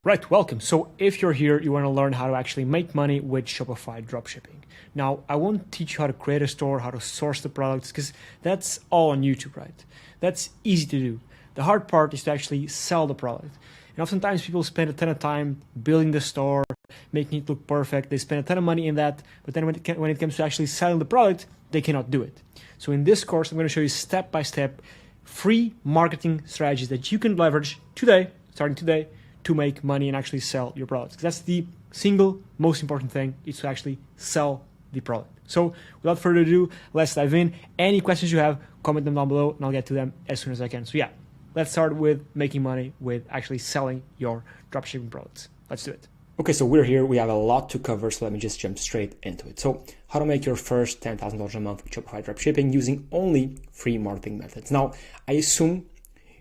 Right, welcome. So if you're here, you want to learn how to actually make money with Shopify dropshipping. Now, I won't teach you how to create a store, how to source the products, because that's all on YouTube, right? That's easy to do. The hard part is to actually sell the product. And oftentimes people spend a ton of time building the store, making it look perfect. They spend a ton of money in that, but then when it comes to actually selling the product, they cannot do it. So in this course, I'm going to show you step-by-step free marketing strategies that you can leverage today, starting today, to make money and actually sell your products. Because that's the single most important thing, is to actually sell the product. So without further ado, let's dive in. Any questions you have, comment them down below and I'll get to them as soon as I can. So yeah, let's start with making money with actually selling your dropshipping products. Let's do it. Okay, so we're here. We have a lot to cover, so let me just jump straight into it. So how to make your first $10,000 a month with Shopify dropshipping using only free marketing methods. Now, I assume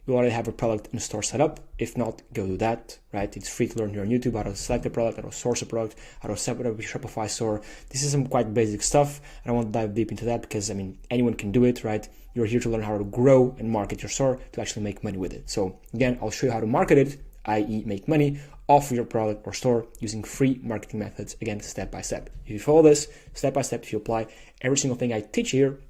you already have a product in store set up. If not, go do that, right? It's free to learn here on YouTube how to select a product, how to source a product, how to set up a Shopify store. This is some quite basic stuff. I don't want to dive deep into that because, I mean, anyone can do it, right? You're here to learn how to grow and market your store to actually make money with it. So again, I'll show you how to market it, i.e. make money off of your product or store using free marketing methods, again, step by step. If you follow this step by step, if you apply every single thing I teach here,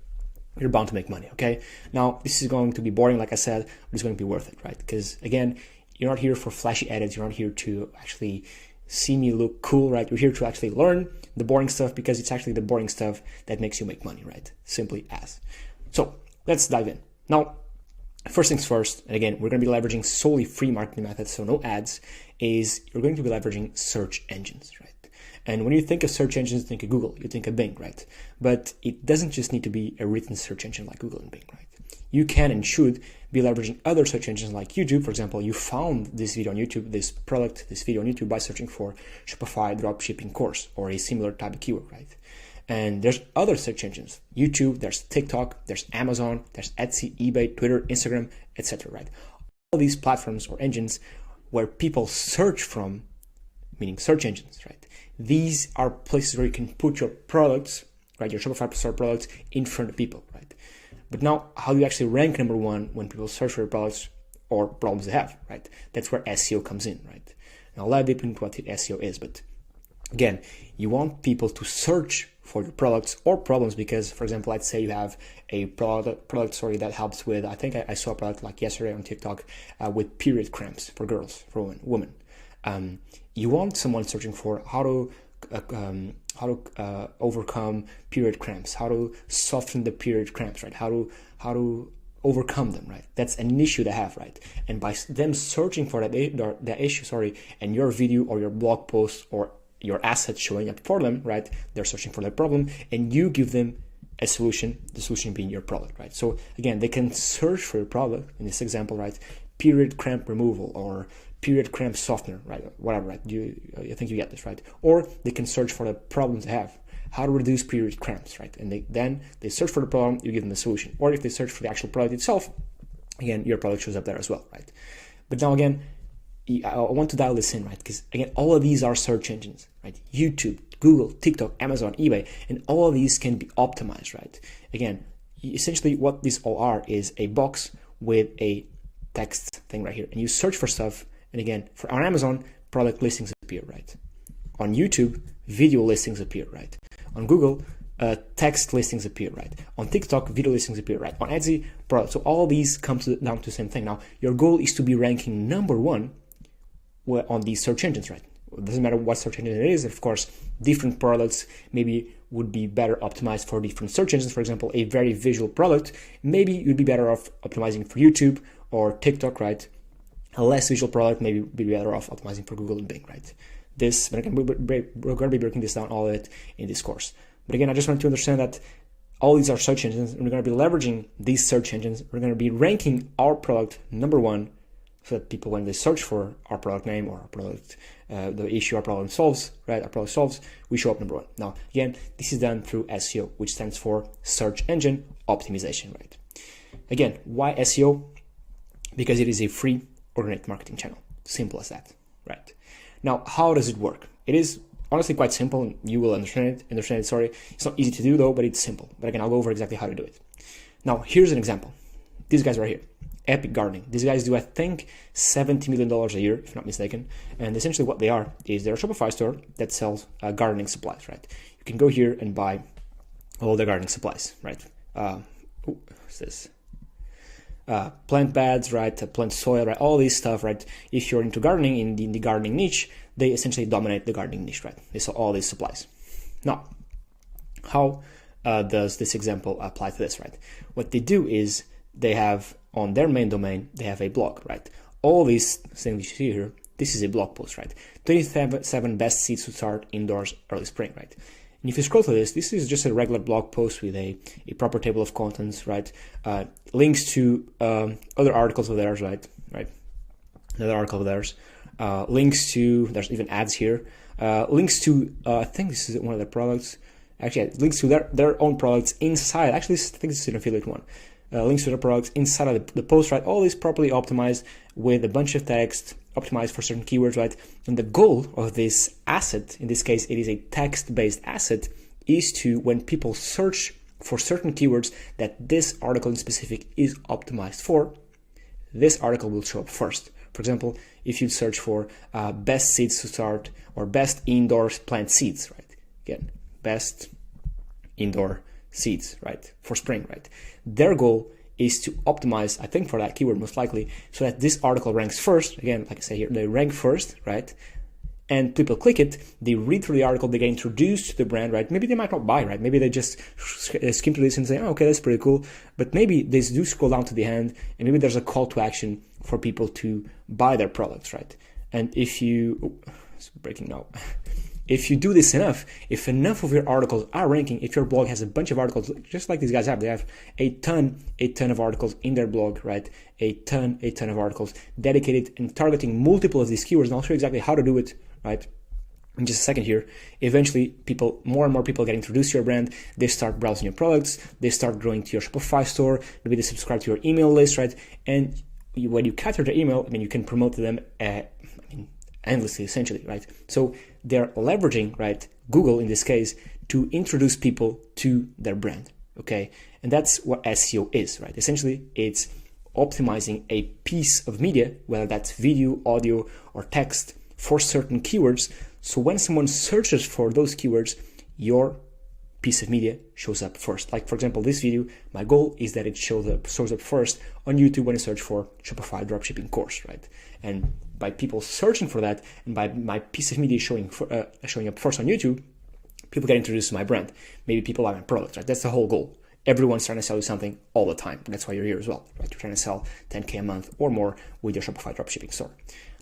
you're bound to make money, okay? Now, this is going to be boring, like I said, but it's going to be worth it, right? Because again, you're not here for flashy edits. You're not here to actually see me look cool, right? You're here to actually learn the boring stuff because it's actually the boring stuff that makes you make money, right? Simply as. So let's dive in. Now, first things first, and again, we're going to be leveraging solely free marketing methods, so no ads, is you're going to be leveraging search engines, right? And when you think of search engines, think of Google, you think of Bing, right? But it doesn't just need to be a written search engine like Google and Bing, right? You can and should be leveraging other search engines like YouTube. For example, you found this video on YouTube, this video on YouTube by searching for Shopify dropshipping course or a similar type of keyword, right? And there's other search engines, YouTube, there's TikTok, there's Amazon, there's Etsy, eBay, Twitter, Instagram, etc., right? All these platforms or engines where people search from, meaning search engines, right? These are places where you can put your products, right, your Shopify store products in front of people, right? But now, how do you actually rank number one when people search for your products or problems they have, right? That's where SEO comes in, right? Now, I'll dive deep into what SEO is, but again, you want people to search for your products or problems because, for example, let's say you have a product that helps with, I think I saw a product like yesterday on TikTok with period cramps for girls, for women. You want someone searching for how to overcome period cramps, how to soften the period cramps, right? How to overcome them, right? That's an issue they have, right? And by them searching for that issue, and your video or your blog post or your assets showing up for them, right? They're searching for that problem, and you give them a solution. The solution being your product, right? So again, they can search for your product in this example, right? Period cramp removal or period cramp softener, right? Whatever, right? I think you get this, right? Or they can search for the problems they have, how to reduce period cramps, right? And then they search for the problem, you give them the solution. Or if they search for the actual product itself, again, your product shows up there as well, right? But now again, I want to dial this in, right? Because again, all of these are search engines, right? YouTube, Google, TikTok, Amazon, eBay, and all of these can be optimized, right? Again, essentially what these all are is a box with a text thing right here. And you search for stuff. And again, on Amazon, product listings appear, right? On YouTube, video listings appear, right? On Google, text listings appear, right? On TikTok, video listings appear, right? On Etsy, product. So all these come down to the same thing. Now, your goal is to be ranking number one on these search engines, right? It doesn't matter what search engine it is. Of course, different products maybe would be better optimized for different search engines. For example, a very visual product, maybe you'd be better off optimizing for YouTube or TikTok, right? A less visual product maybe be better off optimizing for Google and Bing, right? But again, we're going to be breaking this down all of it in this course. But again, I just want to understand that all these are search engines, and we're going to be leveraging these search engines. We're going to be ranking our product number one, so that people, when they search for our product name or our product, the issue our problem solves, right? Our product solves, we show up number one. Now, again, this is done through SEO, which stands for search engine optimization, right? Again, why SEO? Because it is a free organic marketing channel. Simple as that, right? Now, how does it work? It is honestly quite simple, and you will understand it. Sorry, it's not easy to do though, but it's simple. But again, I'll go over exactly how to do it. Now, here's an example. These guys right here. Epic Gardening. These guys do, I think, $70 million a year, if not mistaken. And essentially what they are is they're a Shopify store that sells gardening supplies, right? You can go here and buy all the gardening supplies, right? What's this? Plant beds, right? Plant soil, right? All this stuff, right? If you're into gardening, in the gardening niche, they essentially dominate the gardening niche, right? They sell all these supplies. Now, how does this example apply to this, right? What they do is they have on their main domain, they have a blog, right? All these things you see here, this is a blog post, right? 27 best seeds to start indoors early spring, right? And if you scroll through this is just a regular blog post with a proper table of contents, right? Links to other articles of theirs, right? Another article of theirs. Links to, there's even ads here. Links to, I think this is one of their products. Actually, links to their own products inside. Actually, I think this is an affiliate one. Links to their products inside of the post, right? All this properly optimized with a bunch of text, optimized for certain keywords, right? And the goal of this asset, in this case, it is a text-based asset, is to, when people search for certain keywords that this article in specific is optimized for, this article will show up first. For example, if you search for best seeds to start or best indoor plant seeds, right? Again, best indoor seeds, right? For spring, right? Their goal is to optimize, I think, for that keyword most likely, so that this article ranks first. Again, like I say here, they rank first, right? And people click it, they read through the article, they get introduced to the brand, right? Maybe they might not buy, right? Maybe they just skim through this and say, oh, okay, that's pretty cool. But maybe they do scroll down to the end, and maybe there's a call to action for people to buy their products, right? And if you, it's breaking now. If you do this enough, if enough of your articles are ranking, if your blog has a bunch of articles, just like these guys have, they have a ton of articles in their blog, right? A ton of articles dedicated and targeting multiple of these keywords. And I'll show you exactly how to do it, right? In just a second here. Eventually, more and more people get introduced to your brand. They start browsing your products. They start growing to your Shopify store. Maybe they subscribe to your email list, right? And when you capture their email, you can promote to them, endlessly, essentially, right? So they're leveraging, right, Google in this case, to introduce people to their brand, okay? And that's what SEO is, right? Essentially, it's optimizing a piece of media, whether that's video, audio, or text, for certain keywords. So when someone searches for those keywords, your piece of media shows up first. Like, for example, this video, my goal is that it shows up first on YouTube when you search for Shopify dropshipping course, right? And by people searching for that, and by my piece of media showing up first on YouTube, people get introduced to my brand. Maybe people buy my product, right? That's the whole goal. Everyone's trying to sell you something all the time. That's why you're here as well, right? You're trying to sell 10K a month or more with your Shopify dropshipping store.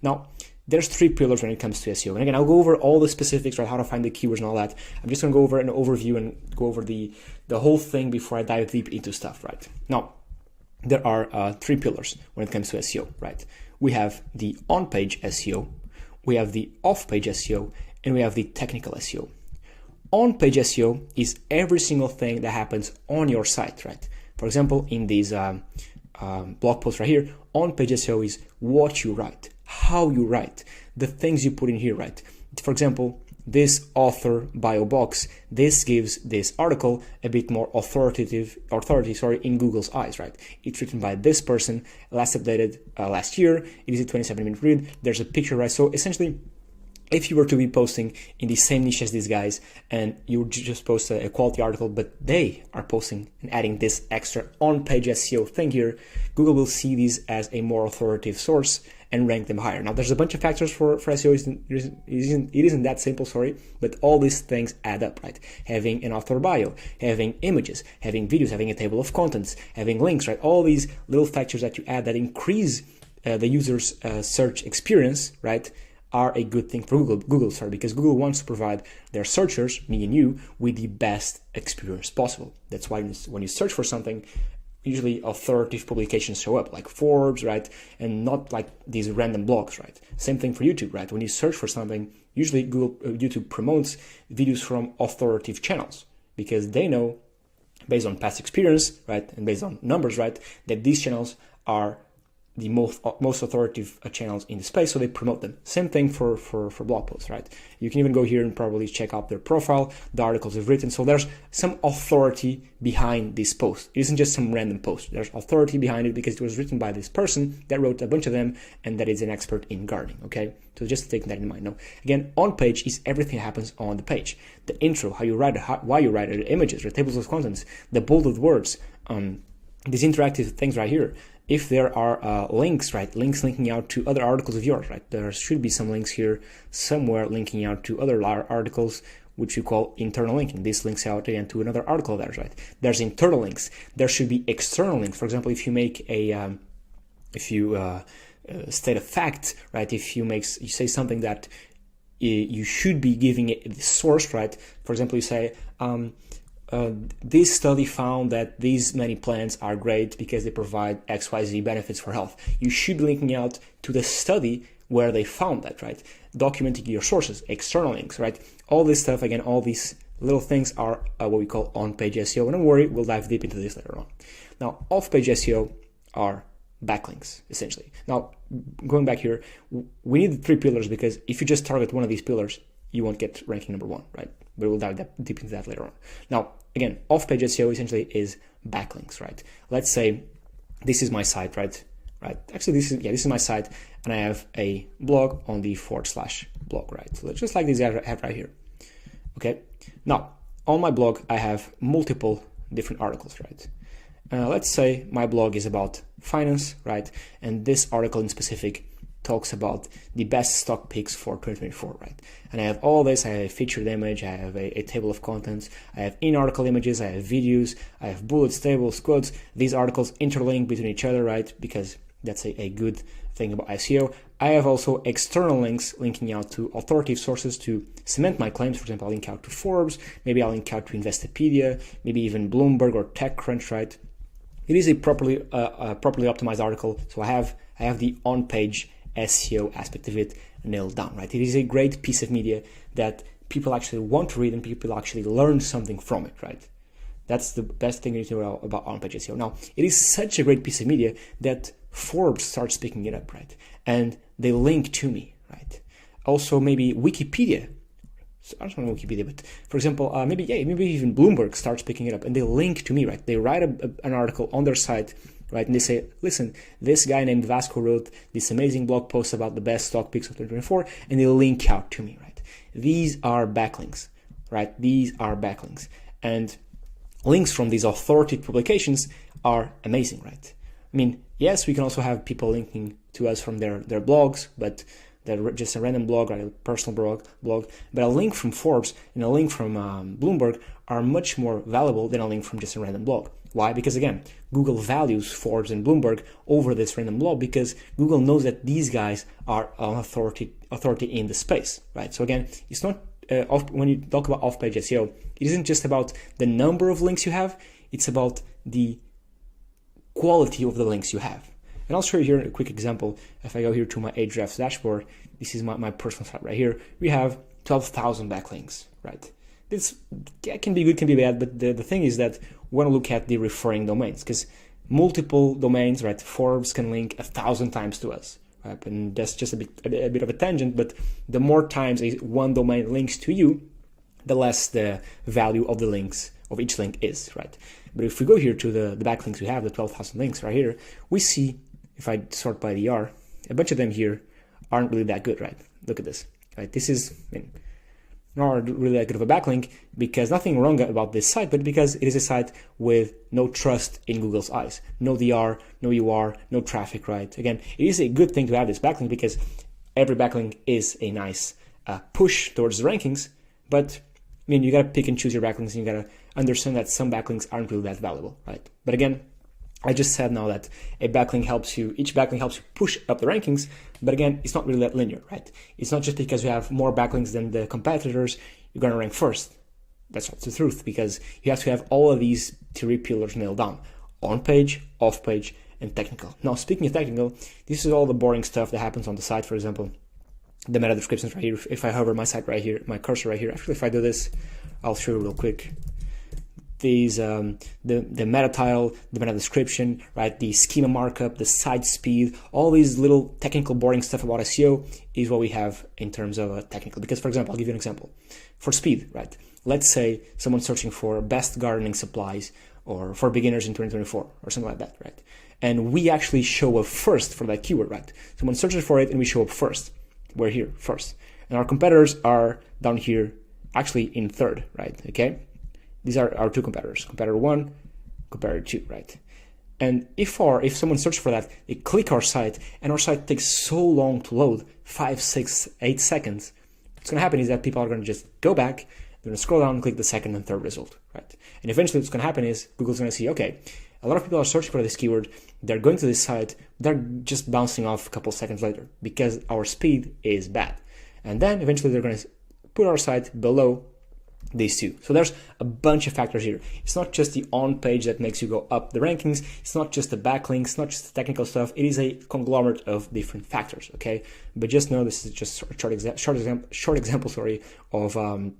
Now, there's 3 pillars when it comes to SEO. And again, I'll go over all the specifics, right? How to find the keywords and all that. I'm just going to go over an overview and go over the whole thing before I dive deep into stuff, right? Now, there are 3 pillars when it comes to SEO, right? We have the on-page SEO, we have the off-page SEO, and we have the technical SEO. On-page SEO is every single thing that happens on your site, right? For example, in these blog posts right here, on-page SEO is what you write, how you write, the things you put in here, right? For example, this author bio box, this gives this article a bit more authority, in Google's eyes, right? It's written by this person, last updated last year. It is a 27-minute read. There's a picture, right? So essentially, if you were to be posting in the same niche as these guys and you would just post a quality article, but they are posting and adding this extra on-page SEO thing here, Google will see these as a more authoritative source and rank them higher. Now, there's a bunch of factors for SEO. It isn't that simple, but all these things add up, right? Having an author bio, having images, having videos, having a table of contents, having links, right? All these little factors that you add that increase the user's search experience, right, are a good thing for Google, because Google wants to provide their searchers, me and you, with the best experience possible. That's why when you search for something, usually authoritative publications show up, like Forbes, right? And not like these random blogs, right? Same thing for YouTube, right? When you search for something, usually YouTube promotes videos from authoritative channels because they know, based on past experience, right, and based on numbers, right, that these channels are the most authoritative channels in the space, so they promote them. Same thing for blog posts, right? You can even go here and probably check out their profile, the articles they've written. So there's some authority behind this post. It isn't just some random post. There's authority behind it because it was written by this person that wrote a bunch of them and that is an expert in gardening, okay? So just take that in mind. Now, again, on page is everything that happens on the page. The intro, how you write it, why you write it, the images, the tables of contents, the bolded words, these interactive things right here. If there are links, right, links linking out to other articles of yours, right, there should be some links here somewhere linking out to other articles, which you call internal linking. This links out again to another article of theirs, right? There's internal links. There should be external links. For example, if you make a, state a fact, right, if you say something that you should be giving it the source, right? For example, you say, this study found that these many plants are great because they provide XYZ benefits for health. You should be linking out to the study where they found that, right? Documenting your sources, external links, right? All this stuff, again, all these little things are what we call on-page SEO. And don't worry, we'll dive deep into this later on. Now, off-page SEO are backlinks, essentially. Now, going back here, we need 3 pillars because if you just target one of these pillars, you won't get ranking number 1, right? But we'll dive deep into that later on. Now, again, off-page SEO essentially is backlinks, right? Let's say this is my site, right? Actually, this is my site, and I have a blog on the /blog, right? So just like this I have right here. Okay. Now, on my blog, I have multiple different articles, right? Let's say my blog is about finance, right? And this article in specific talks about the best stock picks for 2024, right? And I have all this. I have a featured image, I have a table of contents, I have in-article images, I have videos, I have bullets, tables, quotes. These articles interlink between each other, right? Because that's a good thing about SEO. I have also external links linking out to authoritative sources to cement my claims. For example, I'll link out to Forbes, maybe I'll link out to Investopedia, maybe even Bloomberg or TechCrunch, right? It is a properly optimized article, so I have the on-page SEO aspect of it nailed down, right? It is a great piece of media that people actually want to read and people actually learn something from it, right? That's the best thing you need to know about on-page SEO. Now, it is such a great piece of media that Forbes starts picking it up, right? And they link to me, right? Also, maybe Wikipedia. So I don't know Wikipedia, but for example, maybe even Bloomberg starts picking it up and they link to me, right? They write an article on their site, right? And they say, listen, this guy named Vasco wrote this amazing blog post about the best stock picks of 2024, and they link out to me, right? These are backlinks, right? These are backlinks. And links from these authoritative publications are amazing, right? I mean, yes, we can also have people linking to us from their blogs, but they're just a random blog or a personal blog. But a link from Forbes and a link from Bloomberg are much more valuable than a link from just a random blog. Why? Because again, Google values Forbes and Bloomberg over this random blog because Google knows that these guys are an authority in the space, right? So again, it's not when you talk about off-page SEO, it isn't just about the number of links you have, it's about the quality of the links you have. And I'll show you here a quick example. If I go here to my Ahrefs dashboard, this is my personal site right here. We have 12,000 backlinks, right? This can be good, can be bad, but the thing is that we want to look at the referring domains because multiple domains, right? Forbes can link 1,000 times to us, right? And that's just a bit of a tangent, but the more times one domain links to you, the less the value of the links of each link is, right? But if we go here to the backlinks we have, the 12,000 links right here, we see, if I sort by DR, a bunch of them here aren't really that good, right? Look at this, right? This is not really that good of a backlink because nothing wrong about this site, but because it is a site with no trust in Google's eyes. No DR, no UR, no traffic, right? Again, it is a good thing to have this backlink because every backlink is a nice push towards the rankings, but I mean, you got to pick and choose your backlinks and you got to understand that some backlinks aren't really that valuable, right? But again, I just said now that each backlink helps you push up the rankings, but again, it's not really that linear, right? It's not just because you have more backlinks than the competitors, you're going to rank first. That's not the truth because you have to have all of these 3 pillars nailed down: on page, off page, and technical. Now, speaking of technical, this is all the boring stuff that happens on the site. For example, the meta descriptions right here. If I hover my site right here, my cursor right here, actually, if I do this, I'll show you real quick. these the meta title, the meta description, right? The schema markup, the site speed, all these little technical boring stuff about SEO is what we have in terms of technical. Because, for example, I'll give you an example. For speed, right? Let's say someone's searching for best gardening supplies or for beginners in 2024 or something like that, right? And we actually show up first for that keyword, right? Someone searches for it and we show up first. We're here first. And our competitors are down here, actually in third, right? Okay. These are our two competitors, competitor 1, competitor 2, right? And if someone searches for that, they click our site and our site takes so long to load, 5, 6, 8 seconds, what's going to happen is that people are going to just go back, they're going to scroll down and click the second and third result, right? And eventually what's going to happen is Google's going to see, okay, a lot of people are searching for this keyword, they're going to this site, they're just bouncing off a couple seconds later because our speed is bad. And then eventually they're going to put our site below these two. So there's a bunch of factors here. It's not just the on page that makes you go up the rankings. It's not just the backlinks. It's not just the technical stuff. It is a conglomerate of different factors. Okay, but just know this is just a short example, of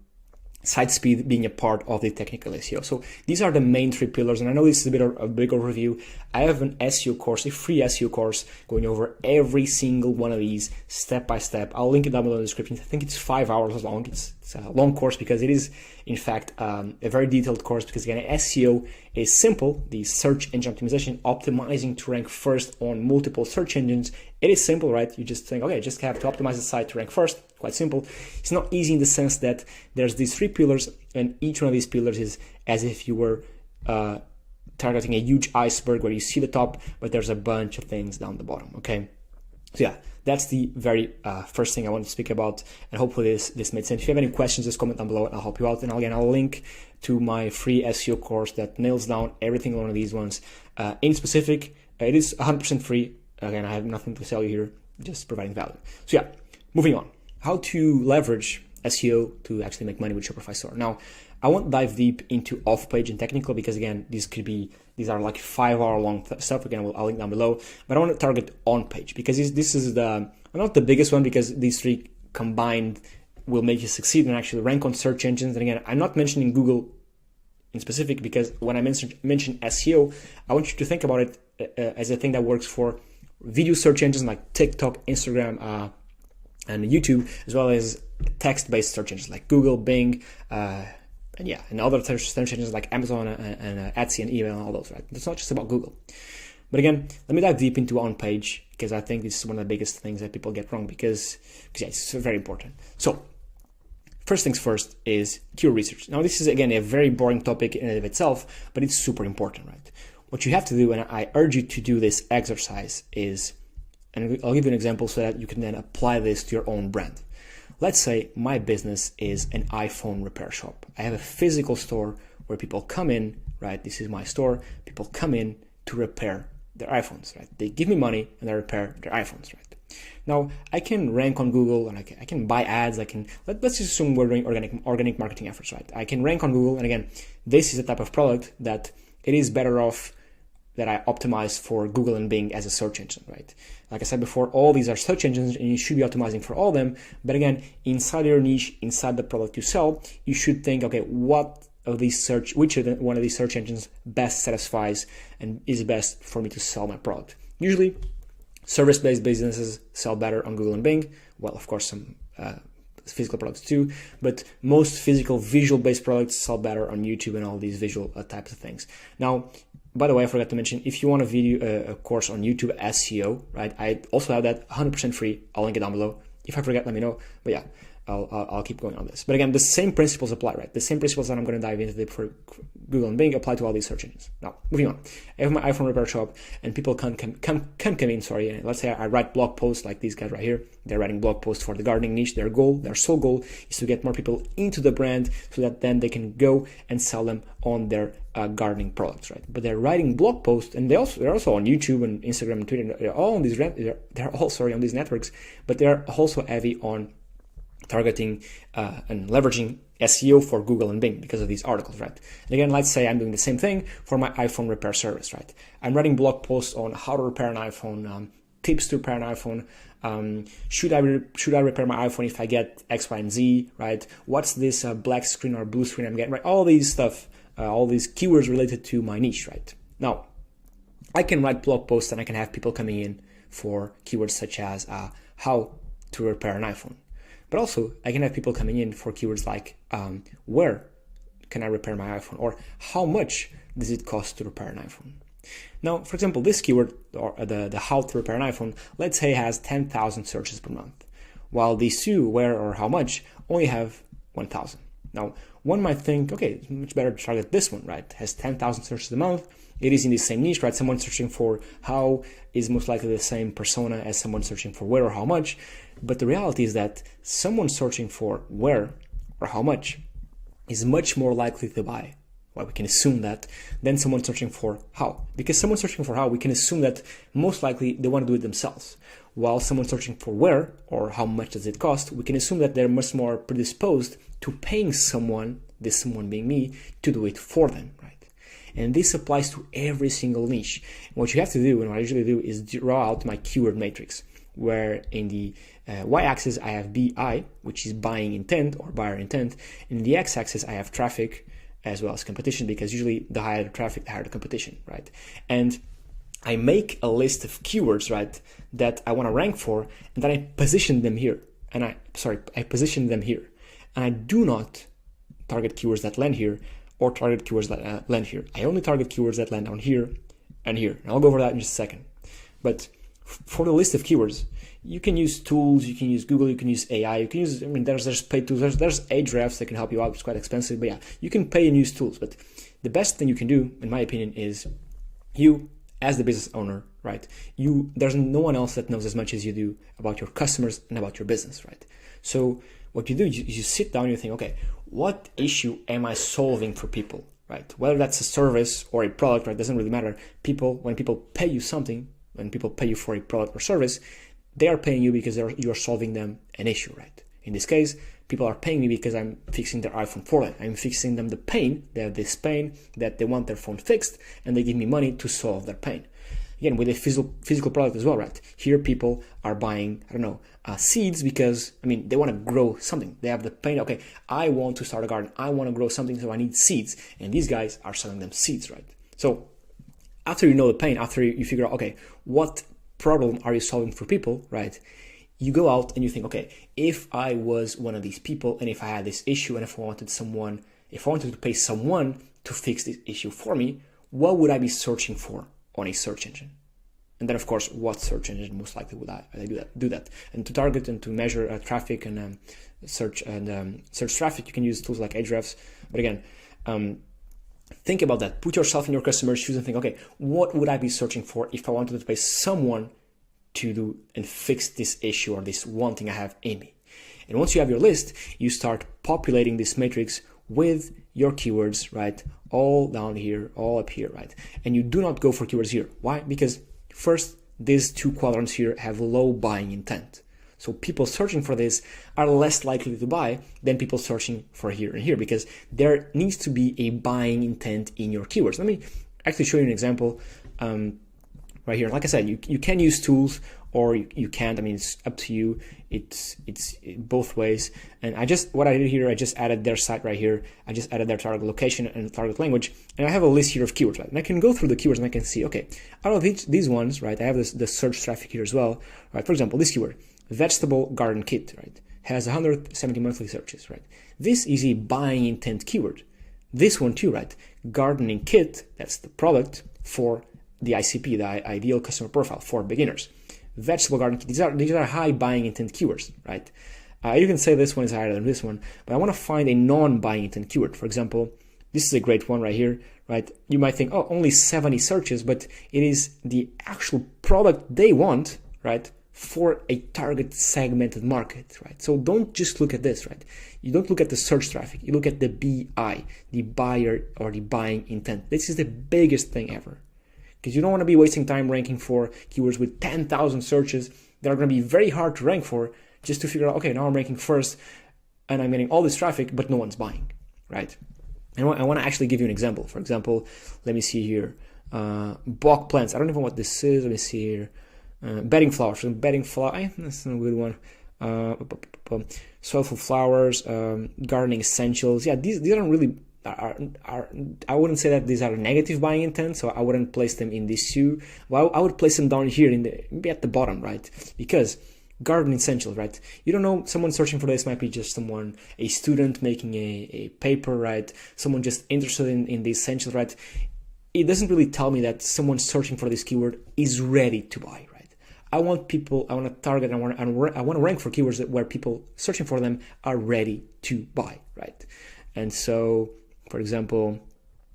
site speed being a part of the technical SEO. So these are the main 3 pillars. And I know this is a big overview. I have an SEO course, a free SEO course going over every single one of these step by step. I'll link it down below in the description. I think it's 5 hours long. It's a long course because it is, in fact, a very detailed course because, again, SEO is simple. The search engine optimization, optimizing to rank first on multiple search engines. It is simple, right? You just think, okay, just have to optimize the site to rank first. Quite simple. It's not easy in the sense that there's these 3 pillars, and each one of these pillars is as if you were targeting a huge iceberg where you see the top, but there's a bunch of things down the bottom. Okay, so yeah, that's the very first thing I want to speak about, and hopefully this made sense. If you have any questions, just comment down below and I'll help you out. And again, I'll link to my free SEO course that nails down every single one of these ones. In specific, it is 100% free. Again, I have nothing to sell you here, just providing value. So yeah, moving on. How to leverage SEO to actually make money with Shopify Store. Now, I won't dive deep into off-page and technical because, again, these are like 5-hour long stuff. Again, I'll link down below. But I want to target on-page because this is not the biggest one because these 3 combined will make you succeed and actually rank on search engines. And again, I'm not mentioning Google in specific because when I mention SEO, I want you to think about it as a thing that works for video search engines like TikTok, Instagram, and YouTube, as well as text-based search engines like Google, Bing, and other search engines like Amazon and Etsy and eBay and all those, right? It's not just about Google. But again, let me dive deep into on-page because I think this is one of the biggest things that people get wrong because yeah, it's very important. So first things first is keyword research. Now, this is, again, a very boring topic in and of itself, but it's super important, right? What you have to do, and I urge you to do this exercise, is, and I'll give you an example so that you can then apply this to your own brand. Let's say my business is an iPhone repair shop. I have a physical store where people come in, right? This is my store. People come in to repair their iPhones, right? They give me money and they repair their iPhones, right? Now, I can rank on Google and I can buy ads. Let's just assume we're doing organic marketing efforts, right? I can rank on Google. And again, this is the type of product that it is better off that I optimize for Google and Bing as a search engine, right? Like I said before, all these are search engines and you should be optimizing for all of them. But again, inside your niche, inside the product you sell, you should think, okay, one of these search engines best satisfies and is best for me to sell my product. Usually, service-based businesses sell better on Google and Bing. Well, of course, some physical products too, but most physical visual-based products sell better on YouTube and all these visual types of things. Now, by the way, I forgot to mention, if you want a course on YouTube SEO, right? I also have that 100% free. I'll link it down below. If I forget, let me know. But yeah, I'll keep going on this. But again, the same principles apply, right? The same principles that I'm going to dive into for Google and Bing apply to all these search engines. Now, moving on. I have my iPhone repair shop, and people can come in. Sorry, and let's say I write blog posts like these guys right here. They're writing blog posts for the gardening niche. Their sole goal is to get more people into the brand, so that then they can go and sell them on their gardening products, right? But they're writing blog posts, and they're also on YouTube and Instagram and Twitter. They're all on these on these networks, but they're also heavy on targeting and leveraging SEO for Google and Bing because of these articles, right? And again, let's say I'm doing the same thing for my iPhone repair service, right? I'm writing blog posts on how to repair an iPhone, tips to repair an iPhone. Should I repair my iPhone if I get X, Y, and Z, right? What's this black screen or blue screen I'm getting, right? All these stuff all these keywords related to my niche, right? Now, I can write blog posts and I can have people coming in for keywords such as how to repair an iPhone. But also, I can have people coming in for keywords like where can I repair my iPhone, or how much does it cost to repair an iPhone? Now, for example, this keyword, or the how to repair an iPhone, let's say has 10,000 searches per month, while these two, where or how much, only have 1,000. Now, one might think, okay, it's much better to target this one, right? It has 10,000 searches a month. It is in the same niche, right? Someone searching for how is most likely the same persona as someone searching for where or how much. But the reality is that someone searching for where or how much is much more likely to buy. Well, we can assume that than someone searching for how. Because someone searching for how, we can assume that most likely they want to do it themselves. While someone searching for where or how much does it cost, we can assume that they're much more predisposed to paying someone, this someone being me, to do it for them, right? And this applies to every single niche. And what you have to do, and what I usually do, is draw out my keyword matrix, where in the y-axis I have BI, which is buying intent or buyer intent. In the x-axis I have traffic as well as competition, because usually the higher the traffic, the higher the competition, right? And I make a list of keywords, right, that I want to rank for, and then I position them here. I position them here. And I do not target keywords that land here or target keywords that land here. I only target keywords that land on here and here. And I'll go over that in just a second. But for the list of keywords, you can use tools, you can use Google, you can use AI, you can use, there's paid tools, there's Ahrefs that can help you out. It's quite expensive, but yeah, you can pay and use tools. But the best thing you can do, in my opinion, is you, as the business owner, right? There's no one else that knows as much as you do about your customers and about your business, right? So what you do, you sit down and you think, okay, what issue am I solving for people, right? Whether that's a service or a product, right? Doesn't really matter. When people pay you something, when people pay you for a product or service, they are paying you because you're solving them an issue, right? In this case, people are paying me because I'm fixing their iPhone for them. I'm fixing them the pain. They have this pain that they want their phone fixed, and they give me money to solve their pain. Again, with a physical product as well, right? Here, people are buying, seeds because, they want to grow something. They have the pain. Okay, I want to start a garden. I want to grow something, so I need seeds. And these guys are selling them seeds, right? So after you know the pain, after you figure out, okay, what problem are you solving for people, right? You go out and you think, okay, if I was one of these people, and if I had this issue, and if I wanted to pay someone to fix this issue for me, what would I be searching for on a search engine? And then, of course, what search engine most likely would I do that? And to target and to measure traffic and search traffic, you can use tools like Ahrefs. But again, think about that. Put yourself in your customer's shoes and think, okay, what would I be searching for if I wanted to pay someone to do and fix this issue or this one thing I have in me? And once you have your list, you start populating this matrix with your keywords, right? All down here, all up here, right? And you do not go for keywords here. Why? Because first, these two quadrants here have low buying intent. So people searching for this are less likely to buy than people searching for here and here, because there needs to be a buying intent in your keywords. Let me actually show you an example right here. Like I said, you can use tools or you can't. It's up to you. It's both ways. And what I did here, I just added their site right here. I just added their target location and target language. And I have a list here of keywords, right? And I can go through the keywords and I can see, okay, out of these ones, right, I have the search traffic here as well, right? For example, this keyword, vegetable garden kit, right, has 170 monthly searches, right? This is a buying intent keyword. This one too, right? Gardening kit, that's the product for the ICP, the ideal customer profile for beginners. Vegetable garden kit, these are high buying intent keywords, right? You can say this one is higher than this one, but I want to find a non-buying intent keyword. For example, this is a great one right here, right? You might think, oh, only 70 searches, but it is the actual product they want, right, for a target segmented market, right? So don't just look at this, right? You don't look at the search traffic. You look at the BI, the buyer or the buying intent. This is the biggest thing ever, because you don't want to be wasting time ranking for keywords with 10,000 searches that are going to be very hard to rank for, just to figure out, okay, now I'm ranking first and I'm getting all this traffic, but no one's buying, right? And I want to actually give you an example. For example, let me see here. Bok plants. I don't even know what this is. Let me see here. Bedding flowers. So bedding flower. That's a good one. Soilful flowers. Gardening essentials. Yeah, these aren't really I wouldn't say that these are negative buying intent, so I wouldn't place them in these two. Well, I would place them down here maybe at the bottom, right? Because garden essentials, right? You don't know, someone searching for this might be just a student making a paper, right? Someone just interested in the essentials, right? It doesn't really tell me that someone searching for this keyword is ready to buy, right? I want to target, I want to rank for keywords where people searching for them are ready to buy, right? And so, for example,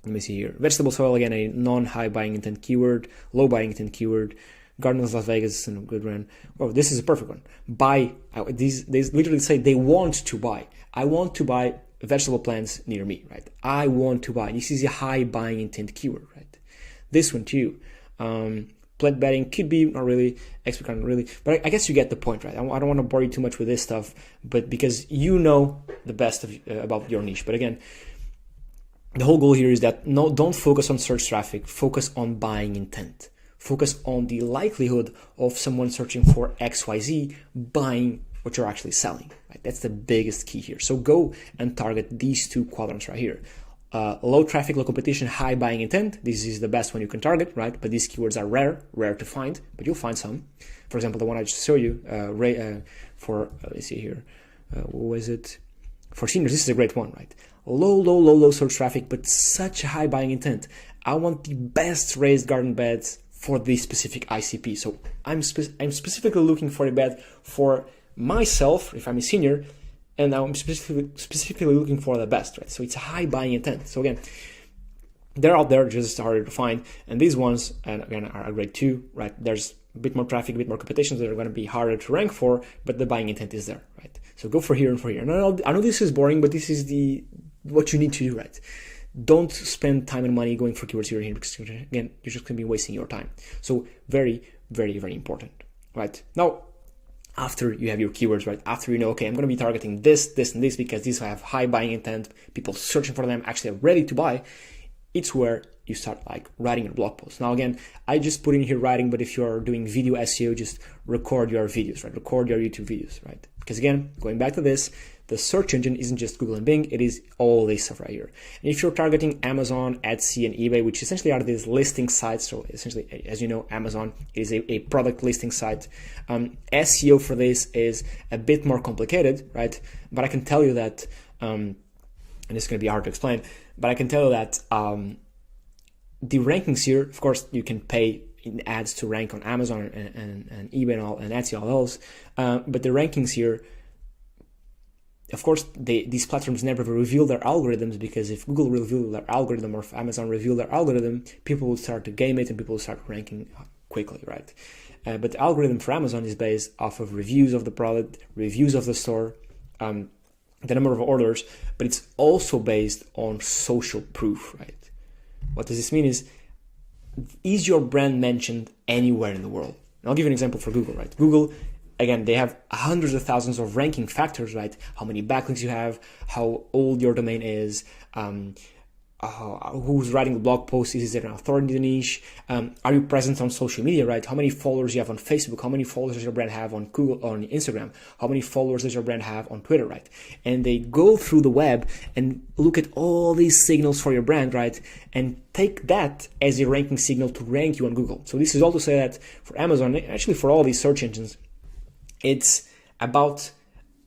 let me see here. Vegetable soil, again, a non-high buying intent keyword, low buying intent keyword. Garden of Las Vegas is a good one. Oh, this is a perfect one. Buy. These literally say they want to buy. I want to buy vegetable plants near me, right? I want to buy. This is a high buying intent keyword, right? This one too. Plant bedding could be, not really, expert not really, but I guess you get the point, right? I don't want to bore you too much with this stuff, but because you know the best about your niche. But again, the whole goal here is that don't focus on search traffic, focus on buying intent. Focus on the likelihood of someone searching for XYZ buying what you're actually selling, right? That's the biggest key here. So go and target these two quadrants right here. Low traffic, low competition, high buying intent. This is the best one you can target, right? But these keywords are rare to find, but you'll find some. For example, the one I just showed you, let's see here. What was it? For seniors, this is a great one, right? Low search traffic, but such a high buying intent. I want the best raised garden beds for this specific ICP. So I'm specifically looking for a bed for myself, if I'm a senior, and now I'm specifically looking for the best, right? So it's a high buying intent. So again, they're out there, just harder to find. And these ones, and again, are great too, right? There's a bit more traffic, a bit more competition, so they're going to be harder to rank for, but the buying intent is there, right? So go for here and for here. And I know this is boring, but this is what you need to do, right? Don't spend time and money going for keywords here and here, because again, you're just going to be wasting your time. So very, very, very important, right? Now, after you have your keywords, right? After you know, okay, I'm going to be targeting this, and this, because these have high buying intent, people searching for them actually are ready to buy. It's where you start writing your blog post. Now, again, I just put in here writing, but if you're doing video SEO, just record your videos, right? Record your YouTube videos, right? Because again, going back to this, the search engine isn't just Google and Bing, it is all this stuff right here. And if you're targeting Amazon, Etsy, and eBay, which essentially are these listing sites, so essentially, as you know, Amazon is a product listing site. SEO for this is a bit more complicated, right? But I can tell you that, and it's going to be hard to explain, but I can tell you that the rankings here, of course, you can pay in ads to rank on Amazon and eBay and Etsy, all those, but the rankings here, of course, these platforms never reveal their algorithms, because if Google reveal their algorithm or if Amazon reveal their algorithm, people will start to game it and people will start ranking quickly, right? But the algorithm for Amazon is based off of reviews of the product, reviews of the store, the number of orders, but it's also based on social proof, right? What does this mean is your brand mentioned anywhere in the world? And I'll give you an example for Google, right? Google, again, they have hundreds of thousands of ranking factors, right? How many backlinks you have, how old your domain is, who's writing the blog post, is there an authority in the niche, are you present on social media, right? How many followers you have on Facebook, how many followers does your brand have on Google, on Instagram, how many followers does your brand have on Twitter, right? And they go through the web and look at all these signals for your brand, right? And take that as a ranking signal to rank you on Google. So this is all to say that for Amazon, actually for all these search engines, it's about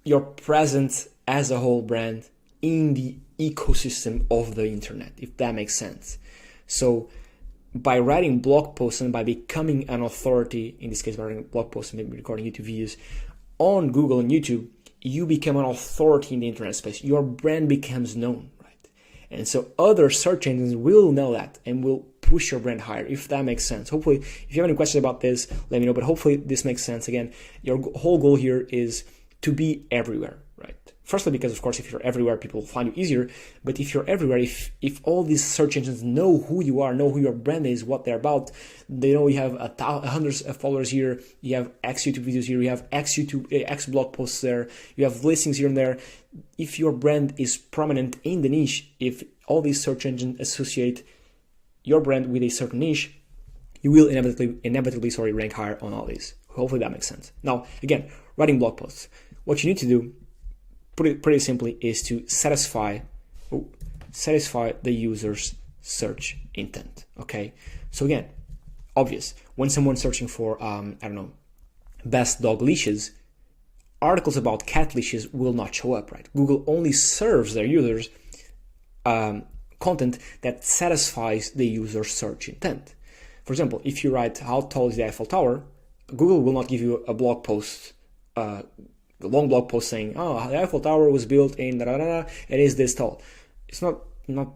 your presence as a whole brand in the ecosystem of the internet, if that makes sense. So by writing blog posts and by becoming an authority, in this case by writing blog posts and maybe recording YouTube videos on Google and YouTube, you become an authority in the internet space. Your brand becomes known, right? And so other search engines will know that and will push your brand higher, if that makes sense. Hopefully, if you have any questions about this, let me know, but hopefully this makes sense. Again, your whole goal here is to be everywhere, right? Firstly, because of course, if you're everywhere, people will find you easier. But if you're everywhere, if all these search engines know who you are, know who your brand is, what they're about, they know you have hundreds of followers here, you have X YouTube videos here, you have X blog posts there, you have listings here and there. If your brand is prominent in the niche, if all these search engines associate your brand with a certain niche, you will inevitably rank higher on all these. Hopefully that makes sense. Now, again, writing blog posts. What you need to do, pretty simply, is to satisfy. satisfy the user's search intent. Okay, so again, obvious, when someone's searching for I don't know, best dog leashes, articles about cat leashes will not show up, right? Google only serves their users content that satisfies the user's search intent. For example, if you write how tall is the Eiffel Tower, Google will not give you a blog post, a long blog post saying, oh, the Eiffel Tower was built in it is this tall. It's not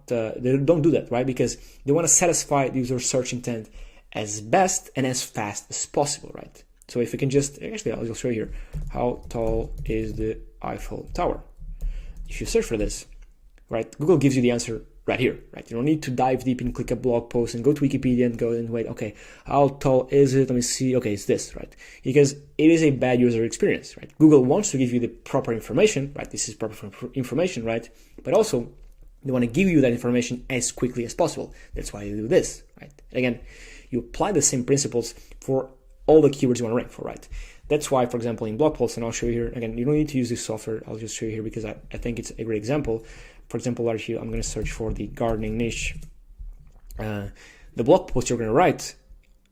they don't do that, right? Because they want to satisfy the user's search intent as best and as fast as possible, right? So if we can just, actually I'll just show you here, how tall is the Eiffel Tower? If you search for this, right, Google gives you the answer right here, right? You don't need to dive deep and click a blog post and go to Wikipedia and go and wait, okay, how tall is it? Let me see, okay, it's this, right? Because it is a bad user experience, right? Google wants to give you the proper information, right? This is proper information, right? But also, they want to give you that information as quickly as possible. That's why they do this, right? And again, you apply the same principles for all the keywords you want to rank for, right? That's why, for example, in blog posts, and I'll show you here, again, you don't need to use this software. I'll just show you here because I think it's a great example. For example, right here, I'm going to search for the gardening niche. The blog post you're going to write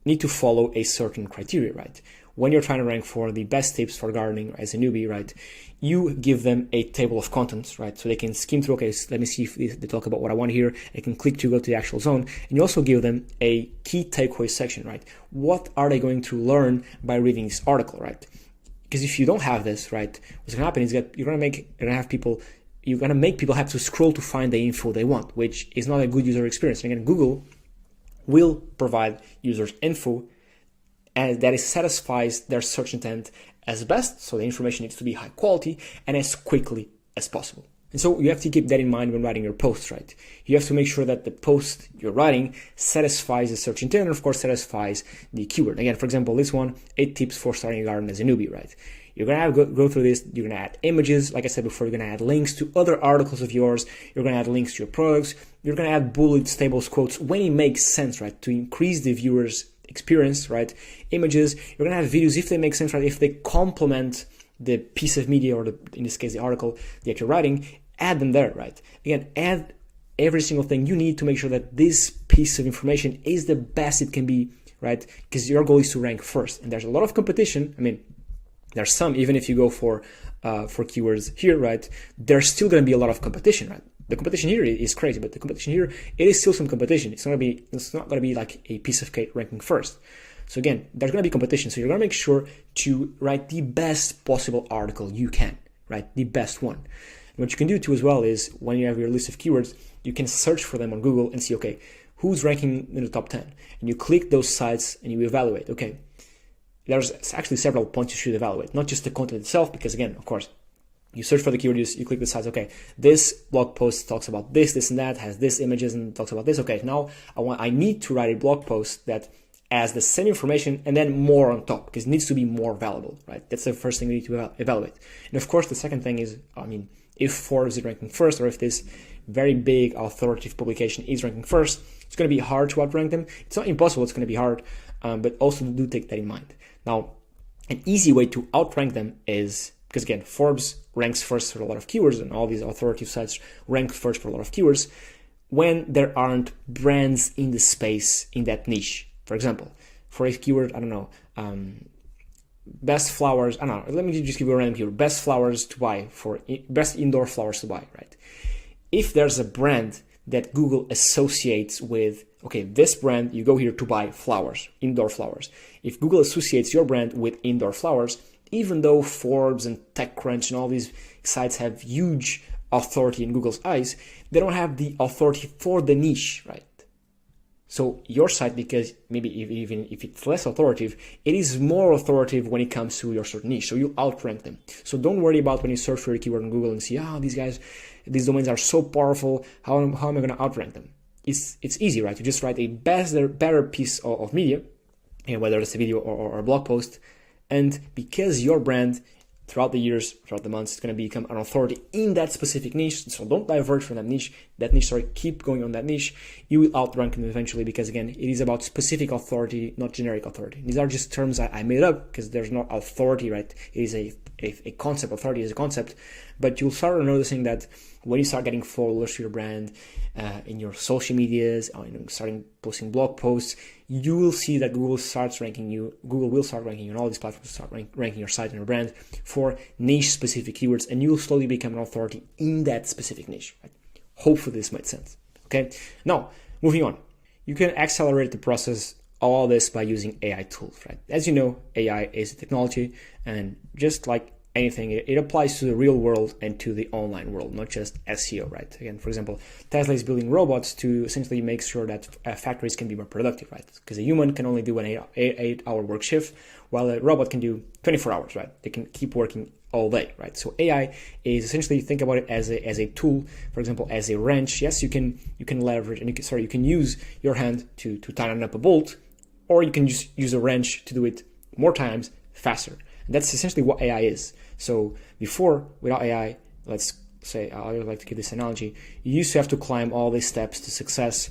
need to follow a certain criteria, right? When you're trying to rank for the best tips for gardening as a newbie, right, you give them a table of contents, right? So they can skim through, okay, so let me see if they talk about what I want here. They can click to go to the actual zone. And you also give them a key takeaway section, right? What are they going to learn by reading this article, right? Because if you don't have this, right, what's going to happen is that you're going to make people have to scroll to find the info they want, which is not a good user experience. And again, Google will provide users info and that satisfies their search intent as best, so the information needs to be high quality and as quickly as possible. And so you have to keep that in mind when writing your posts, right? You have to make sure that the post you're writing satisfies the search intent and of course satisfies the keyword. Again, for example, this one, 8 tips for starting a garden as a newbie, right? You're going to go through this, you're going to add images, like I said before, you're going to add links to other articles of yours, you're going to add links to your products, you're going to add bullets, tables, quotes, when it makes sense, right? To increase the viewer's experience, right? Images, you're going to have videos if they make sense, right? If they complement the piece of media or in this case, the article that you're writing, add them there, right? Again, add every single thing you need to make sure that this piece of information is the best it can be, right? Because your goal is to rank first. And there's a lot of competition. I mean, there's some, even if you go for keywords here, right? There's still going to be a lot of competition, right? The competition here is crazy, but the competition here, it is still some competition. It's not going to be like a piece of cake ranking first. So again, there's going to be competition. So you're going to make sure to write the best possible article you can, right? The best one. And what you can do too as well is when you have your list of keywords, you can search for them on Google and see, okay, who's ranking in the top 10? And you click those sites and you evaluate, okay, there's actually several points you should evaluate, not just the content itself, because again, of course, you search for the keyword, you click the sites, okay, this blog post talks about this and that, has this images and talks about this. Okay, now I need to write a blog post that has the same information and then more on top, because it needs to be more valuable, right? That's the first thing we need to evaluate. And of course, the second thing is, if Forbes is ranking first, or if this very big authoritative publication is ranking first, it's going to be hard to outrank them. It's not impossible, it's going to be hard, but also do take that in mind. Now, an easy way to outrank them is, because again, Forbes ranks first for a lot of keywords and all these authoritative sites rank first for a lot of keywords when there aren't brands in the space in that niche. For example, for a keyword, I don't know, best flowers, I don't know, let me just give you a random keyword, best flowers to buy, for best indoor flowers to buy, right? If there's a brand that Google associates with, okay, this brand, you go here to buy flowers, indoor flowers. If Google associates your brand with indoor flowers, even though Forbes and TechCrunch and all these sites have huge authority in Google's eyes, they don't have the authority for the niche, right? So your site, because maybe even if it's less authoritative, it is more authoritative when it comes to your certain niche. So you outrank them. So don't worry about when you search for a keyword on Google and see, these domains are so powerful. How am I going to outrank them? It's easy, right? You just write a better piece of media, whether it's a video or a blog post. And because your brand throughout the years, throughout the months, it's going to become an authority in that specific niche. So don't diverge from that niche. Keep going on that niche. You will outrank them eventually, because again, it is about specific authority, not generic authority. These are just terms I made up because there's no authority, right? It is a concept. Authority is a concept, but you'll start noticing that when you start getting followers to your brand in your social medias, starting posting blog posts, you will see that Google will start ranking you, and all these platforms start ranking your site and your brand for niche specific keywords, and you will slowly become an authority in that specific niche. Right? Hopefully this made sense. Okay, now moving on, you can accelerate the process, all this by using AI tools, right? As you know, AI is a technology, and just like anything, it applies to the real world and to the online world, not just SEO, right? Again, for example, Tesla is building robots to essentially make sure that factories can be more productive, right? Because a human can only do an 8-hour work shift, while a robot can do 24 hours, right? They can keep working all day, right? So AI is essentially, think about it as a tool, for example, as a wrench. Yes, you can leverage, and you can use your hand to tighten up a bolt, or you can just use a wrench to do it more times faster. And that's essentially what AI is. So before, without AI, let's say, I would like to give this analogy, you used to have to climb all these steps to success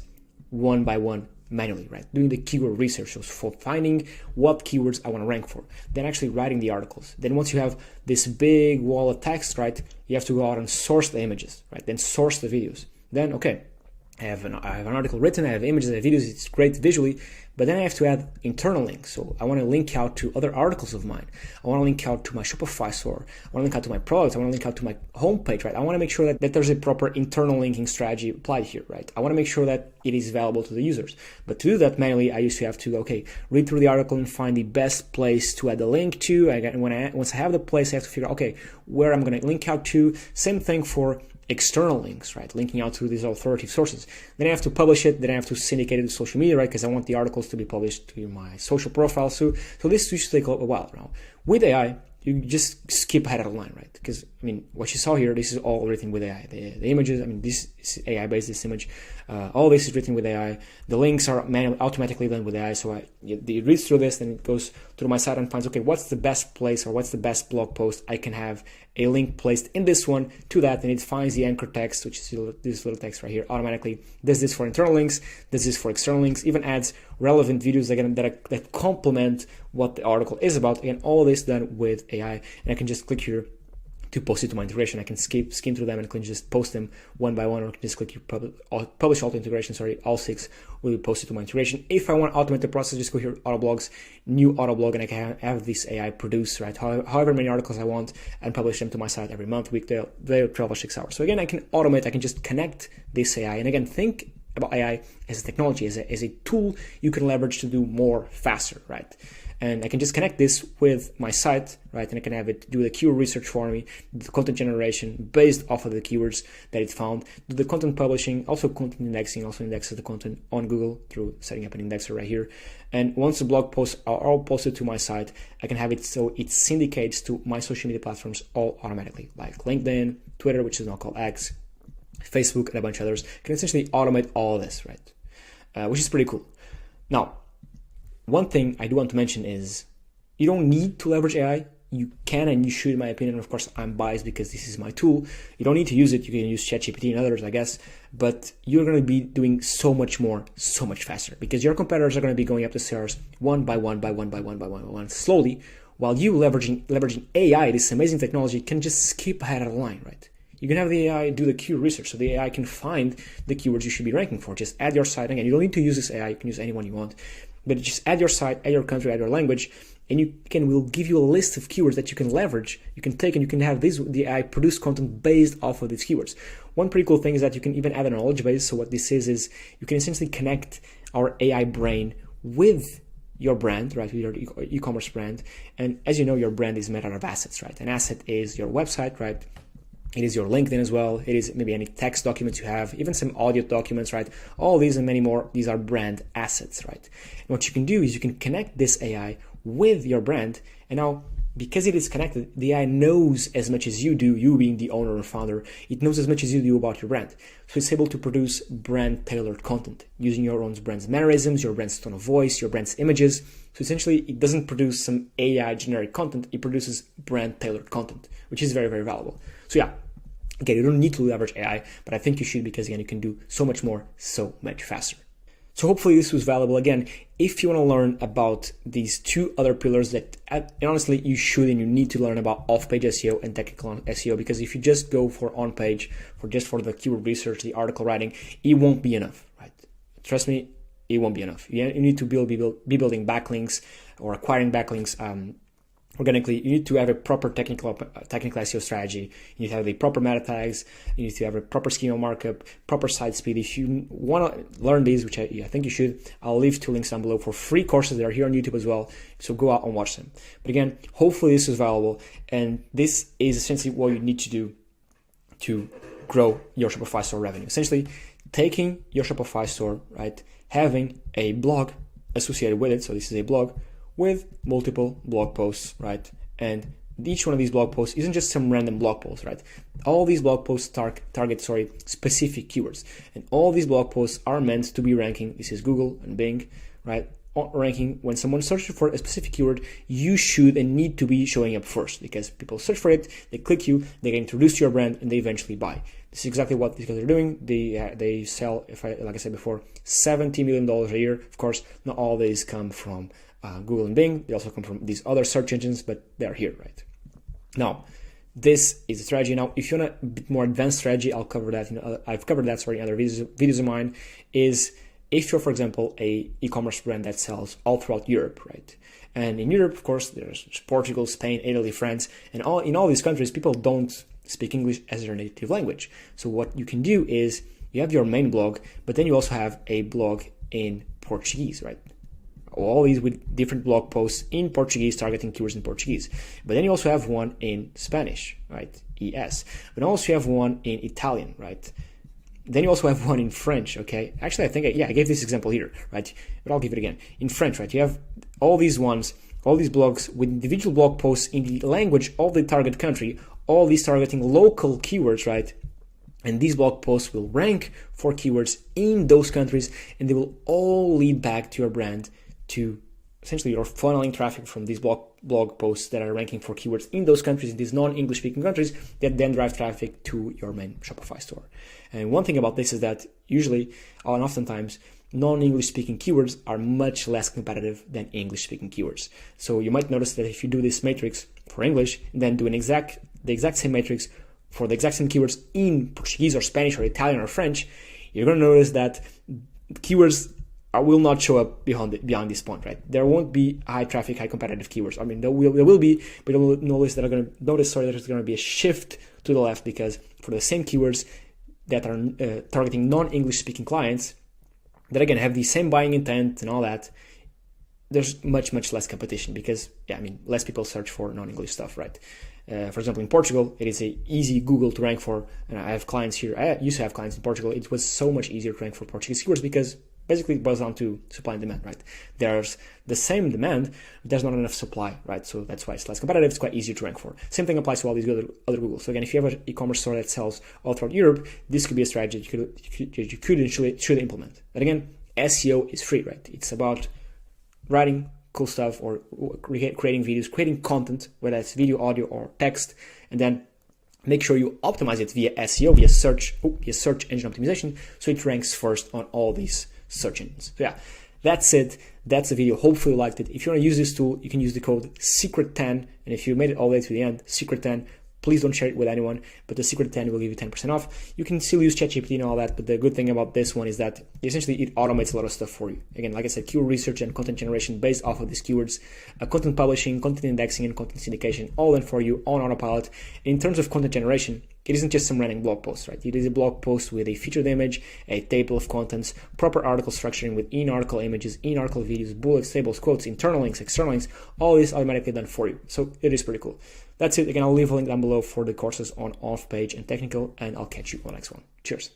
one by one manually, right? Doing the keyword research, so for finding what keywords I want to rank for, then actually writing the articles. Then once you have this big wall of text, right, you have to go out and source the images, right? Then source the videos. Then, okay, I have an article written, I have images, I have videos, it's great visually, but then I have to add internal links. So I want to link out to other articles of mine. I want to link out to my Shopify store. I want to link out to my products. I want to link out to my homepage, right? I want to make sure that there's a proper internal linking strategy applied here, right? I want to make sure that it is valuable to the users. But to do that manually, I used to have to, read through the article and find the best place to add the link to. And once I have the place, I have to figure out, where I'm going to link out to. Same thing for external links, right? Linking out to these authoritative sources. Then I have to publish it. Then I have to syndicate it to social media, right? Because I want the articles to be published to my social profile. So this used to take a while now. With AI, you just skip ahead of the line, right? Because, what you saw here, this is all written with AI. The images, this is AI-based, this image. All this is written with AI. The links are automatically done with AI. So it reads through this, and it goes through my site and finds, what's the best place or what's the best blog post I can have a link placed in this one to that, and it finds the anchor text, which is this little text right here, automatically. Does this for internal links, does this for external links, even adds relevant videos that complement what the article is about. Again, all this done with AI, and I can just click here to post it to my integration. I can skim through them and can just post them one by one, or I can just click here, publish auto integration, all 6 will be posted to my integration. If I want to automate the process, just go here, auto blogs, new auto blog, and I can have this AI produce, right, however many articles I want, and publish them to my site every month, week, day, 12 or 6 hours. So again, I can automate, I can just connect this AI. And again, think about AI as a technology, as a tool you can leverage to do more faster, right? And I can just connect this with my site, right? And I can have it do the keyword research for me, the content generation based off of the keywords that it found, do the content publishing, also content indexing, also indexes the content on Google through setting up an indexer right here. And once the blog posts are all posted to my site, I can have it so it syndicates to my social media platforms all automatically, like LinkedIn, Twitter, which is now called X, Facebook, and a bunch of others. I can essentially automate all this, right? Which is pretty cool. Now, one thing I do want to mention is you don't need to leverage AI. You can and you should, in my opinion. Of course, I'm biased because this is my tool. You don't need to use it. You can use ChatGPT and others, I guess. But you're going to be doing so much more, so much faster, because your competitors are going to be going up the stairs one by one, slowly, while you leveraging AI, this amazing technology, can just skip ahead of the line, right? You can have the AI do the keyword research, so the AI can find the keywords you should be ranking for. Just add your site. Again, you don't need to use this AI. You can use anyone you want. But just add your site, add your country, add your language, and we'll give you a list of keywords that you can leverage. You can take and you can have the AI produce content based off of these keywords. One pretty cool thing is that you can even add a knowledge base. So what this is you can essentially connect our AI brain with your brand, right? With your e-commerce brand. And as you know, your brand is made out of assets, right? An asset is your website, right? It is your LinkedIn as well. It is maybe any text documents you have, even some audio documents, right? All these and many more, these are brand assets, right? And what you can do is you can connect this AI with your brand, and now because it is connected, the AI knows as much as you do, you being the owner or founder, it knows as much as you do about your brand. So it's able to produce brand tailored content using your own brand's mannerisms, your brand's tone of voice, your brand's images. So essentially it doesn't produce some AI generic content, it produces brand tailored content, which is very, very valuable. So yeah, again, you don't need to leverage AI, but I think you should, because again, you can do so much more, so much faster. So hopefully this was valuable. Again, if you want to learn about these two other pillars that, and honestly, you should and you need to learn about off-page SEO and technical SEO, because if you just go for on-page, for the keyword research, the article writing, it won't be enough, right? Trust me, it won't be enough. You need to be building backlinks or acquiring backlinks organically. You need to have a proper technical SEO strategy. You need to have the proper meta tags. You need to have a proper schema markup, proper site speed. If you want to learn these, which I think you should, I'll leave 2 links down below for free courses that are here on YouTube as well. So go out and watch them. But again, hopefully this is valuable. And this is essentially what you need to do to grow your Shopify store revenue. Essentially, taking your Shopify store, right, having a blog associated with it. So this is a blog with multiple blog posts, right? And each one of these blog posts isn't just some random blog post, right? All these blog posts target specific keywords. And all these blog posts are meant to be ranking. This is Google and Bing, right? Ranking, when someone searches for a specific keyword, you should and need to be showing up first, because people search for it, they click you, they get introduced to your brand, and they eventually buy. This is exactly what these guys are doing. They sell, like I said before, $70 million a year. Of course, not all these come from Google and Bing. They also come from these other search engines, but they're here, right? Now, this is a strategy. Now, if you want a bit more advanced strategy, I'll cover that. I've covered that in other videos of mine. Is if you're, for example, a e-commerce brand that sells all throughout Europe, right? And in Europe, of course, there's Portugal, Spain, Italy, France, and in all these countries, people don't speak English as their native language. So what you can do is you have your main blog, but then you also have a blog in Portuguese, right? All these with different blog posts in Portuguese, targeting keywords in Portuguese. But then you also have one in Spanish, right? ES. But also you have one in Italian, right? Then you also have one in French, okay? Actually, I think, I gave this example here, right? But I'll give it again. In French, right? You have all these blogs with individual blog posts in the language of the target country, all these targeting local keywords, right? And these blog posts will rank for keywords in those countries, and they will all lead back to your brand, to essentially you're funneling traffic from these blog posts that are ranking for keywords in those countries, in these non-English speaking countries, that then drive traffic to your main Shopify store. And one thing about this is that usually and oftentimes non-English speaking keywords are much less competitive than English speaking keywords. So you might notice that if you do this matrix for English, then do the exact same matrix for the exact same keywords in Portuguese or Spanish or Italian or French, you're going to notice that keywords will not show up beyond this point, right? There won't be high traffic, high competitive keywords. I mean, there will be, but you'll notice that there's going to be a shift to the left, because for the same keywords that are targeting non-English speaking clients that again have the same buying intent and all that, there's much less competition, because less people search for non-English stuff, right? For example, in Portugal, it is a easy Google to rank for, and I have clients here. I used to have clients in Portugal. It was so much easier to rank for Portuguese keywords, because basically it boils down to supply and demand, right? There's the same demand, but there's not enough supply, right? So that's why it's less competitive. It's quite easier to rank for. Same thing applies to all these other Googles. So again, if you have an e-commerce store that sells all throughout Europe, this could be a strategy you could and should implement. But again, SEO is free, right? It's about writing cool stuff or creating videos, creating content, whether it's video, audio, or text, and then make sure you optimize it via SEO, via search engine optimization, so it ranks first on all these search engines. So yeah, that's it. That's the video. Hopefully you liked it. If you want to use this tool, you can use the code SECRET10. And if you made it all the way to the end, SECRET10, please don't share it with anyone, but the SECRET10 will give you 10% off. You can still use ChatGPT and all that, but the good thing about this one is that essentially it automates a lot of stuff for you. Again, like I said, keyword research and content generation based off of these keywords, content publishing, content indexing, and content syndication, all done for you on autopilot. In terms of content generation, it isn't just some random blog post, right? It is a blog post with a featured image, a table of contents, proper article structuring with in-article images, in-article videos, bullets, tables, quotes, internal links, external links, all this automatically done for you. So it is pretty cool. That's it. Again, I'll leave a link down below for the courses on off-page and technical, and I'll catch you on the next one. Cheers.